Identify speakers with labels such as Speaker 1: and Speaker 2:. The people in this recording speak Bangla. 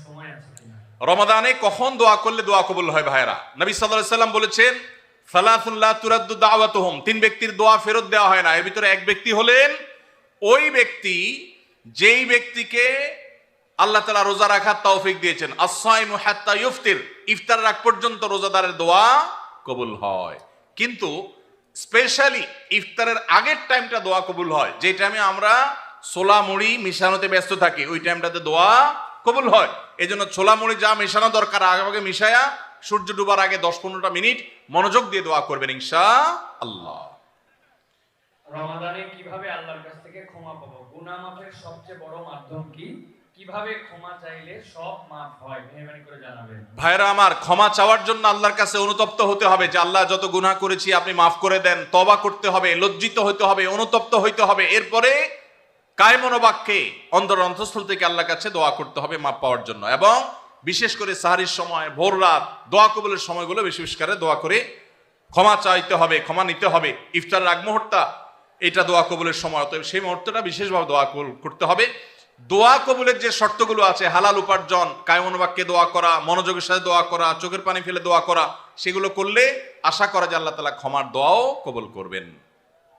Speaker 1: সময় আছে কিনা?
Speaker 2: রমাদানে কখন দোয়া করলে দোয়া কবুল হয় ভাইরা? নবী সাল্লাল্লাহু আলাইহি সাল্লাম বলেছেন, সালাতুন লা তুরাদ্দু দাওয়াতুহুম, তিন ব্যক্তির দোয়া ফেরত দেওয়া হয় না। এর ভিতরে এক ব্যক্তি হলেন ওই ব্যক্তি যেই ব্যক্তিকে আল্লাহ তাআলা রোজা রাখার তৌফিক দিয়েছেন। আস-সাইমু হাত্তা ইফতির, ইফতার রাখ পর্যন্ত রোজাদারের দোয়া কবুল হয়। কিন্তু স্পেশালি ইফতারের আগের টাইমটা দোয়া কবুল হয়, যে টাইমে আমরা ছোলা মুড়ি মিশানোতে ব্যস্ত থাকি, ওই টাইমটাতে দোয়া কবুল হয়। এই জন্য ছোলা মুড়ি যা মেশানো দরকার আগে মিশায়া সূর্য ডুবার আগে 10-15টা মিনিট মনোযোগ দিয়ে দোয়া করবেন ইনশাআল্লাহ।
Speaker 1: রমাদানে কিভাবে আল্লাহর কাছ থেকে ক্ষমা পাবো? গুনাহ মাফের সবচেয়ে বড় মাধ্যম কি? কিভাবে ক্ষমা চাইলে সব মাফ হয়? মেহেরবানি করে জানাবেন।
Speaker 2: ভাইরা আমার, ক্ষমা চাওয়ার জন্য আল্লাহর কাছে অনুতপ্ত হতে হবে যে আল্লাহ যত গুনাহ করেছি আপনি মাফ করে দেন। তওবা করতে হবে, লজ্জিত হতে হবে, অনুতপ্ত হইতে হবে। এরপরে কায়মন বাক্যে অন্তঃস্থল থেকে আল্লাহর কাছে দোয়া করতে হবে মাফ পাওয়ার জন্য। এবং বিশেষ করে সাহারির সময়, ভোর রাত, দোয়া কবুলের সময়গুলো বেশি বেশি করে দোয়া করে ক্ষমা চাইতে হবে, ক্ষমা নিতে হবে। ইফতারের আগ মুহূর্তটা এটা দোয়া কবুলের সময়, অতএব সেই মুহূর্তটা বিশেষভাবে দোয়া করতে হবে। দোয়া কবুলের যে শর্তগুলো আছে, হালাল উপার্জন, কায়মন বাক্যে দোয়া করা, মনোযোগের সাথে দোয়া করা, চোখের পানি ফেলে দোয়া করা, সেগুলো করলে আশা করা যায় আল্লাহ তাআলা ক্ষমার দোয়াও কবুল করবেন।